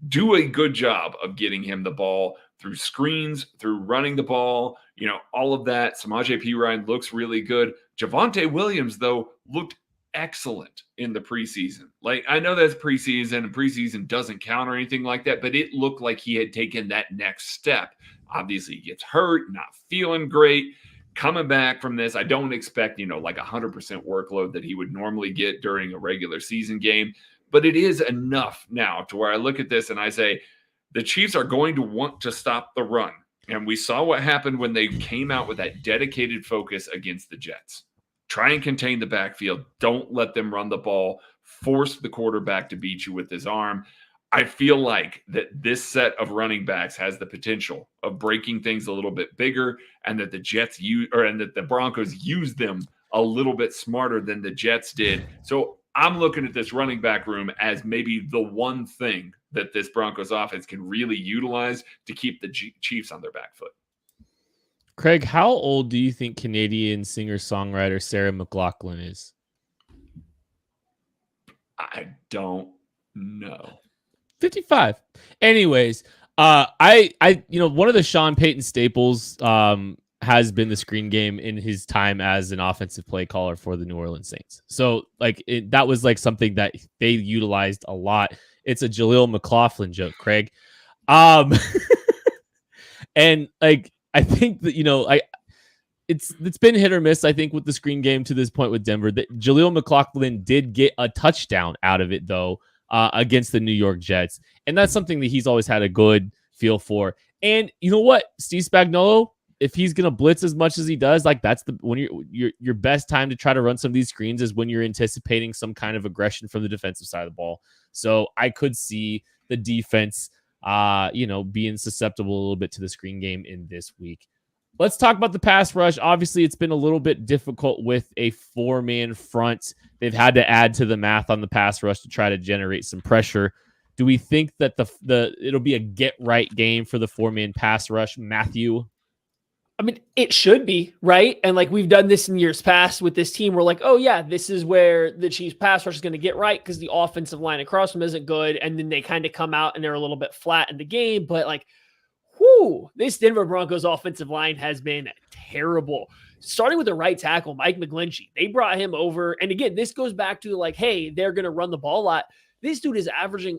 do a good job of getting him the ball through screens, through running the ball, you know, all of that. Samaje Perine looks really good. Javonte Williams, though, looked excellent in the preseason. Like, I know that's preseason, and preseason doesn't count or anything like that, but it looked like he had taken that next step. Obviously, he gets hurt, not feeling great. Coming back from this, I don't expect, you know, like 100% workload that he would normally get during a regular season game, but it is enough now to where I look at this and I say, the Chiefs are going to want to stop the run. And we saw what happened when they came out with that dedicated focus against the Jets. Try and contain the backfield. Don't let them run the ball. Force the quarterback to beat you with his arm. I feel like that this set of running backs has the potential of breaking things a little bit bigger, and that the Broncos use them a little bit smarter than the Jets did. So I'm looking at this running back room as maybe the one thing that this Broncos offense can really utilize to keep the Chiefs on their back foot. Craig, how old do you think Canadian singer-songwriter Sarah McLachlan is? I don't know. 55. Anyways, I one of the Sean Payton staples has been the screen game in his time as an offensive play caller for the New Orleans Saints. So like that was like something that they utilized a lot. It's a Jaleel McLaughlin joke, Craig. And like I think that, you know, it's been hit or miss, I think, with the screen game to this point with Denver. That Jaleel McLaughlin did get a touchdown out of it, though, against the New York Jets. And that's something that he's always had a good feel for. And you know what? Steve Spagnuolo, if he's going to blitz as much as he does, like that's when your best time to try to run some of these screens is when you're anticipating some kind of aggression from the defensive side of the ball. So I could see the defense being susceptible a little bit to the screen game in this week. Let's talk about the pass rush. Obviously, it's been a little bit difficult with a 4-man front. They've had to add to the math on the pass rush to try to generate some pressure. Do we think that it'll be a get-right game for the 4-man pass rush, Matthew? I mean, it should be, right? And like we've done this in years past with this team. We're like, oh yeah, this is where the Chiefs pass rush is going to get right because the offensive line across them isn't good. And then they kind of come out and they're a little bit flat in the game. But like, this Denver Broncos offensive line has been terrible. Starting with the right tackle, Mike McGlinchey. They brought him over. And again, this goes back to like, hey, they're going to run the ball a lot. This dude is averaging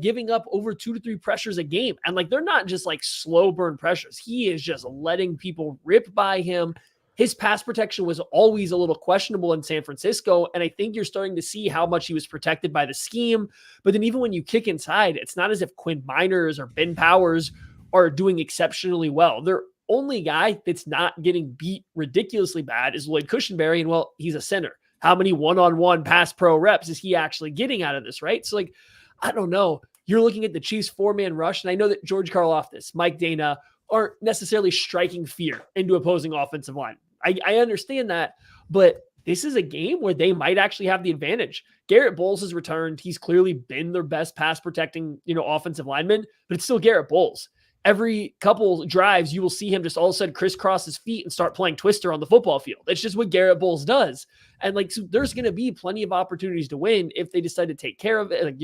giving up over 2 to 3 pressures a game. And like, they're not just like slow burn pressures. He is just letting people rip by him. His pass protection was always a little questionable in San Francisco. And I think you're starting to see how much he was protected by the scheme. But then even when you kick inside, it's not as if Quinn Miners or Ben Powers are doing exceptionally well. Their only guy that's not getting beat ridiculously bad is Lloyd Cushenberry. And well, he's a center. How many one-on-one pass pro reps is he actually getting out of this, right? So, like, I don't know. You're looking at the Chiefs 4-man rush, and I know that George Karlaftis, Mike Dana aren't necessarily striking fear into opposing offensive line. I understand that, but this is a game where they might actually have the advantage. Garrett Bowles has returned. He's clearly been their best pass-protecting, offensive lineman, but it's still Garrett Bowles. Every couple drives, you will see him just all of a sudden crisscross his feet and start playing Twister on the football field. That's just what Garrett Bowles does. And so there's going to be plenty of opportunities to win if they decide to take care of it,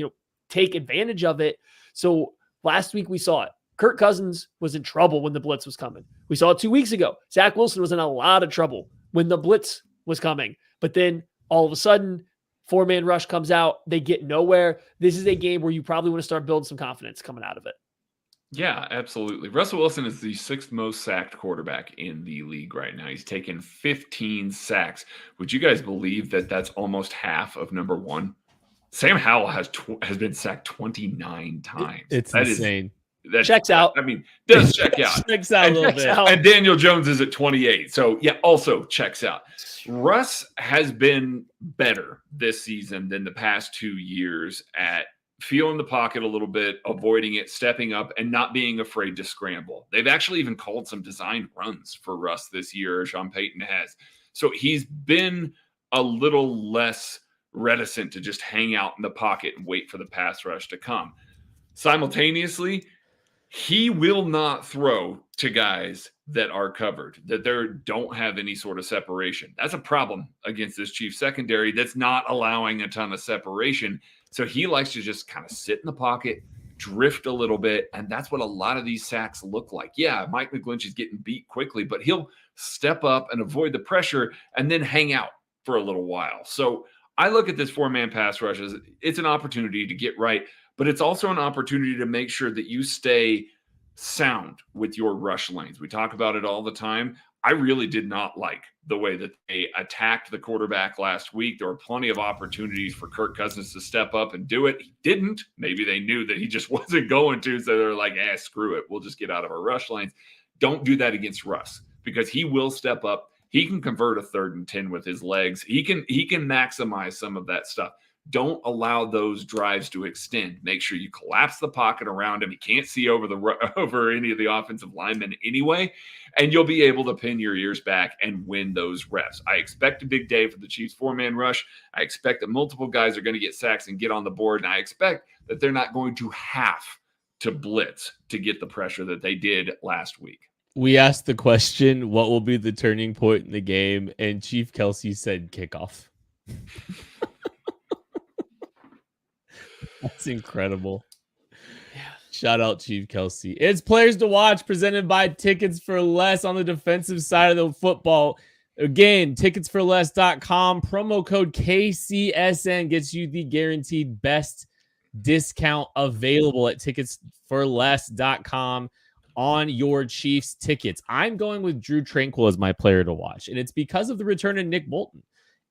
take advantage of it. So last week we saw it. Kirk Cousins was in trouble when the blitz was coming. We saw it 2 weeks ago. Zach Wilson was in a lot of trouble when the blitz was coming. But then all of a sudden, 4-man rush comes out. They get nowhere. This is a game where you probably want to start building some confidence coming out of it. Yeah, absolutely. Russell Wilson is the 6th most sacked quarterback in the league right now. He's taken 15 sacks. Would you guys believe that that's almost half of number 1? Sam Howell has been sacked 29 times. It's insane. That checks out. I mean, does check out. Checks out a little bit. And Daniel Jones is at 28. So, yeah, also checks out. Russ has been better this season than the past 2 years at feeling the pocket a little bit, avoiding it, stepping up, and not being afraid to scramble. They've actually even called some designed runs for Russ this year, Sean Payton has. So he's been a little less reticent to just hang out in the pocket and wait for the pass rush to come. Simultaneously, he will not throw to guys that are covered, that don't have any sort of separation. That's a problem against this Chiefs secondary that's not allowing a ton of separation. So he likes to just kind of sit in the pocket, drift a little bit, and that's what a lot of these sacks look like. Yeah, Mike McGlinchey is getting beat quickly, but he'll step up and avoid the pressure and then hang out for a little while. So I look at this four-man pass rush as it's an opportunity to get right, but it's also an opportunity to make sure that you stay sound with your rush lanes. We talk about it all the time. I really did not like the way that they attacked the quarterback last week. There were plenty of opportunities for Kirk Cousins to step up and do it. He didn't. Maybe they knew that he just wasn't going to, so they're like, screw it. We'll just get out of our rush lanes. Don't do that against Russ because he will step up. He can convert a 3rd and 10 with his legs. He can maximize some of that stuff. Don't allow those drives to extend. Make sure you collapse the pocket around him. He can't see over any of the offensive linemen anyway, and you'll be able to pin your ears back and win those reps. I expect a big day for the Chiefs four-man rush. I expect that multiple guys are going to get sacks and get on the board, and I expect that they're not going to have to blitz to get the pressure that they did last week. We asked the question, what will be the turning point in the game? And Chief Kelsey said kickoff. That's incredible. Yeah. Shout out Chief Kelsey. It's Players to Watch presented by Tickets for Less on the defensive side of the football. Again, ticketsforless.com. Promo code KCSN gets you the guaranteed best discount available at ticketsforless.com on your Chiefs tickets. I'm going with Drew Tranquill as my player to watch, and it's because of the return of Nick Bolton.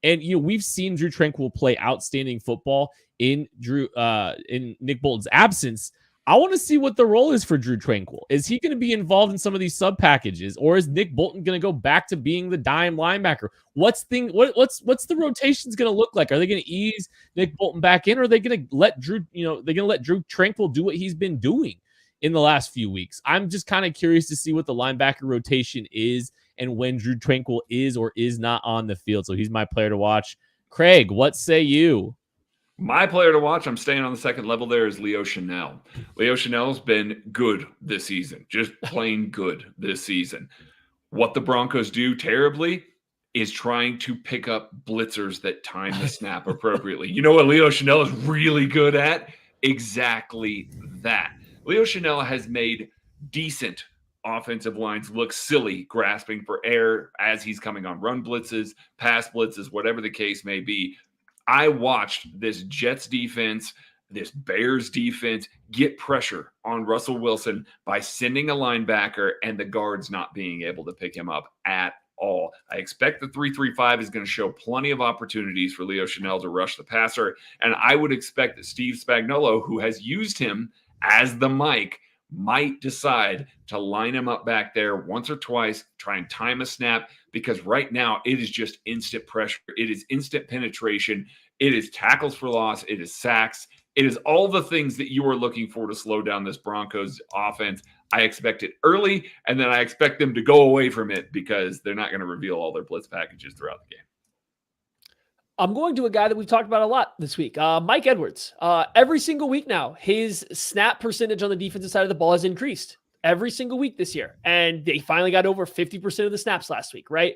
And we've seen Drew Tranquill play outstanding football in Nick Bolton's absence. I want to see what the role is for Drew Tranquill. Is he going to be involved in some of these sub packages, or is Nick Bolton going to go back to being the dime linebacker? What's the rotations going to look like? Are they going to ease Nick Bolton back in, or are they going to let Drew Tranquill do what he's been doing in the last few weeks? I'm just kind of curious to see what the linebacker rotation is and when Drew Tranquill is or is not on the field. So he's my player to watch. Craig, what say you? My player to watch, I'm staying on the second level there, is Leo Chenal. Leo Chenal's been good this season, just plain good this season. What the Broncos do terribly is trying to pick up blitzers that time the snap appropriately. You know what Leo Chenal is really good at? Exactly that. Leo Chenal has made decent offensive lines look silly grasping for air as he's coming on run blitzes, pass blitzes, whatever the case may be. I watched this Jets defense, this Bears defense get pressure on Russell Wilson by sending a linebacker and the guards not being able to pick him up at all. I expect the 3-3-5 is going to show plenty of opportunities for Leo Chenal to rush the passer, and I would expect that Steve Spagnuolo, who has used him as the mic, might decide to line him up back there once or twice, try and time a snap, because right now it is just instant pressure. It is instant penetration. It is tackles for loss. It is sacks. It is all the things that you are looking for to slow down this Broncos offense. I expect it early, and then I expect them to go away from it because they're not going to reveal all their blitz packages throughout the game. I'm going to a guy that we've talked about a lot this week, Mike Edwards. Every single week now, his snap percentage on the defensive side of the ball has increased every single week this year. And they finally got over 50% of the snaps last week, right?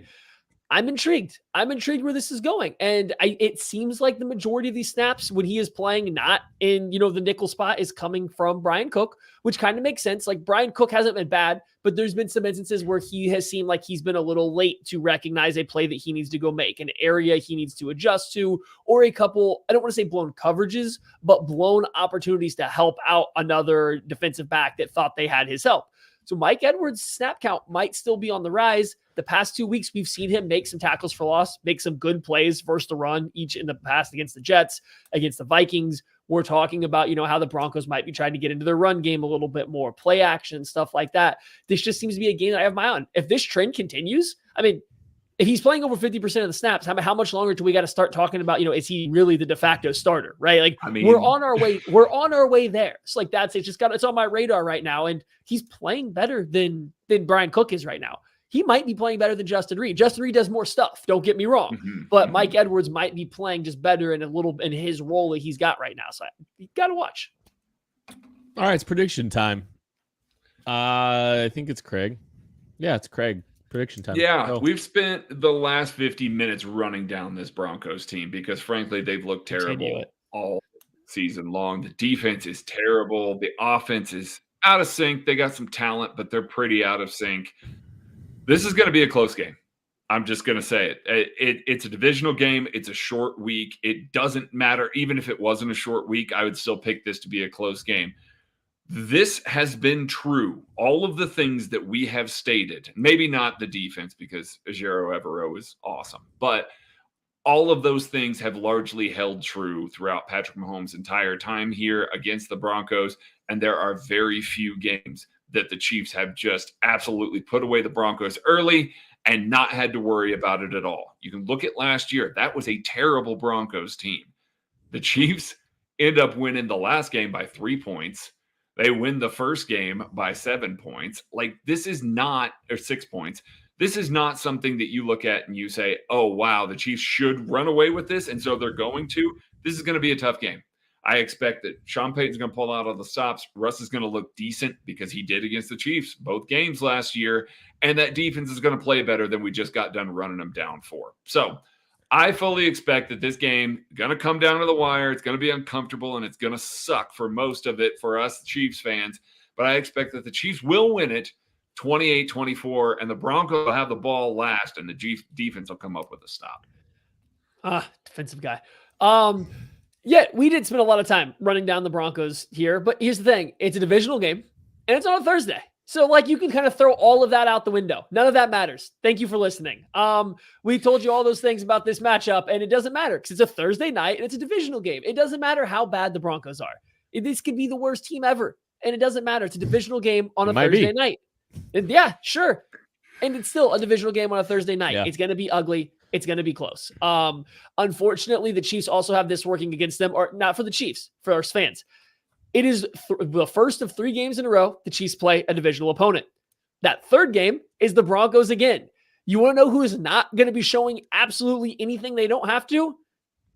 I'm intrigued. I'm intrigued where this is going. And it seems like the majority of these snaps when he is playing not in, the nickel spot is coming from Brian Cook, which kind of makes sense. Like Brian Cook hasn't been bad, but there's been some instances where he has seemed like he's been a little late to recognize a play that he needs to go make, an area he needs to adjust to, or a couple, I don't want to say blown coverages, but blown opportunities to help out another defensive back that thought they had his help. So Mike Edwards' snap count might still be on the rise. The past 2 weeks, we've seen him make some tackles for loss, make some good plays versus the run, each in the past against the Jets, against the Vikings. We're talking about, how the Broncos might be trying to get into their run game a little bit more, play action, stuff like that. This just seems to be a game that I have my own. If this trend continues, if he's playing over 50% of the snaps, how much longer do we got to start talking about, is he really the de facto starter, right? We're on our way. We're on our way there. So it's on my radar right now. And he's playing better than Brian Cook is right now. He might be playing better than Justin Reed. Justin Reed does more stuff. Don't get me wrong, but Mike Edwards might be playing just better in his role that he's got right now. So you got to watch. All right. It's prediction time. I think it's Craig. Yeah, it's Craig. Prediction time. Yeah, we've spent the last 50 minutes running down this Broncos team because, frankly, they've looked terrible all season long. The defense is terrible. The offense is out of sync. They got some talent, but they're pretty out of sync. This is going to be a close game. I'm just going to say it. It's a divisional game. It's a short week. It doesn't matter. Even if it wasn't a short week, I would still pick this to be a close game. This has been true. All of the things that we have stated, maybe not the defense because Ejiro Evero is awesome, but all of those things have largely held true throughout Patrick Mahomes' entire time here against the Broncos. And there are very few games that the Chiefs have just absolutely put away the Broncos early and not had to worry about it at all. You can look at last year. That was a terrible Broncos team. The Chiefs end up winning the last game by 3 points. They win the first game by 7 points. This is not, or 6 points. This is not something that you look at and you say, oh, wow, the Chiefs should run away with this. And so they're going to. This is going to be a tough game. I expect that Sean Payton's going to pull out all the stops. Russ is going to look decent because he did against the Chiefs both games last year. And that defense is going to play better than we just got done running them down for. So I fully expect that this game is going to come down to the wire. It's going to be uncomfortable, and it's going to suck for most of it for us Chiefs fans. But I expect that the Chiefs will win it 28-24, and the Broncos will have the ball last, and the defense will come up with a stop. Defensive guy. Yeah, we did spend a lot of time running down the Broncos here, but here's the thing. It's a divisional game, and it's on a Thursday. So, you can kind of throw all of that out the window. None of that matters. Thank you for listening. We told you all those things about this matchup, and it doesn't matter because it's a Thursday night, and it's a divisional game. It doesn't matter how bad the Broncos are. This could be the worst team ever, and it doesn't matter. It's a divisional game on a Thursday night. And yeah, sure. And it's still a divisional game on a Thursday night. Yeah. It's going to be ugly. It's going to be close. Unfortunately, the Chiefs also have this working against them, or not for the Chiefs, for our fans. It is the first of 3 games in a row the Chiefs play a divisional opponent. That third game is the Broncos again. You want to know who is not going to be showing absolutely anything they don't have to?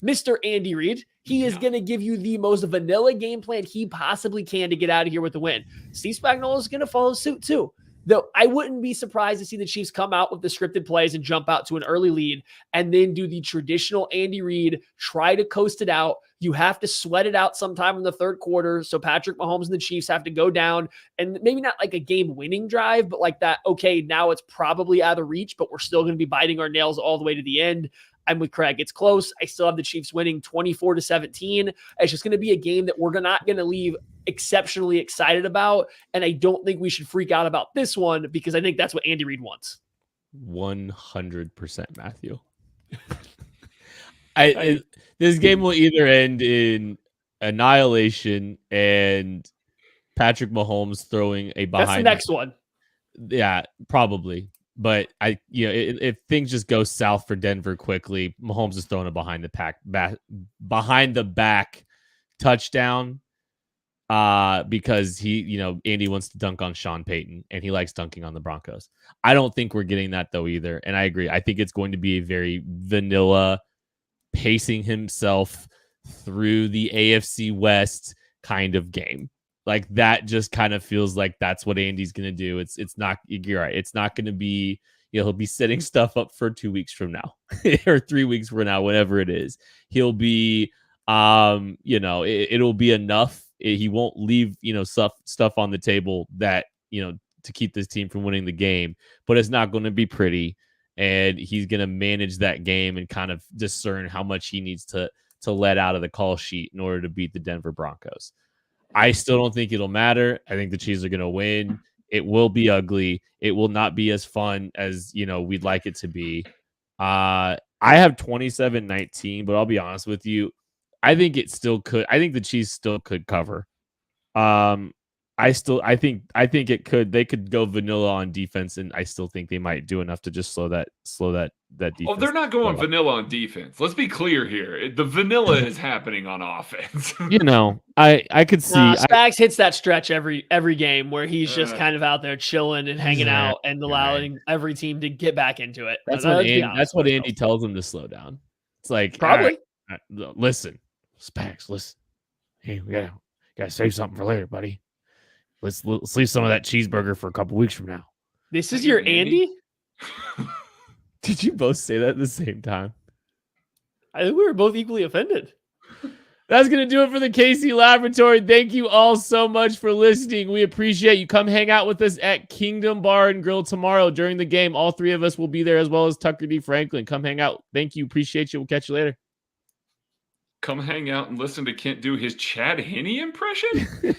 Mr. Andy Reid. He is going to give you the most vanilla game plan he possibly can to get out of here with the win. Steve Spagnuolo is going to follow suit too. Though I wouldn't be surprised to see the Chiefs come out with the scripted plays and jump out to an early lead and then do the traditional Andy Reid, try to coast it out. You have to sweat it out sometime in the third quarter. So Patrick Mahomes and the Chiefs have to go down and maybe not like a game-winning drive, but like that, okay, now it's probably out of reach, but we're still going to be biting our nails all the way to the end. I'm with Craig. It's close. I still have the Chiefs winning 24-17. It's just going to be a game that we're not going to leave exceptionally excited about. And I don't think we should freak out about this one because I think that's what Andy Reid wants. 100%, Matthew. This game will either end in annihilation and Patrick Mahomes throwing a behind. That's the next one. Yeah, probably. But if things just go south for Denver quickly, Mahomes is throwing a behind the back touchdown because Andy wants to dunk on Sean Payton and he likes dunking on the Broncos. I don't think we're getting that though either, and I agree. I think it's going to be a very vanilla, pacing himself through the AFC West kind of game. Like that just kind of feels like that's what Andy's going to do. It's not, you're right. It's not going to be, he'll be setting stuff up for 2 weeks from now or 3 weeks from now, whatever it is. He'll be, it'll be enough. He won't leave, stuff on the table that, to keep this team from winning the game, but it's not going to be pretty. And he's going to manage that game and kind of discern how much he needs to let out of the call sheet in order to beat the Denver Broncos. I still don't think it'll matter. I think the Chiefs are going to win. It will be ugly. It will not be as fun as, we'd like it to be. I have 27-19, but I'll be honest with you. I think it still could. I think the Chiefs still could cover. I think it could. They could go vanilla on defense, and I still think they might do enough to just slow that defense. Oh, they're not going vanilla on defense. Let's be clear here. The vanilla is happening on offense. I could see Spags hits that stretch every game where he's just kind of out there chilling and hanging out and allowing every team to get back into it. That's what Andy tells them to slow down. It's like, probably. All right, listen, Spags, listen. Hey, we gotta save something for later, buddy. Let's leave some of that cheeseburger for a couple weeks from now. This is your Andy? Did you both say that at the same time? I think we were both equally offended. That's going to do it for the KC Laboratory. Thank you all so much for listening. We appreciate you. Come hang out with us at Kingdom Bar and Grill tomorrow during the game. All three of us will be there, as well as Tucker D. Franklin. Come hang out. Thank you. Appreciate you. We'll catch you later. Come hang out and listen to Kent do his Chad Henne impression?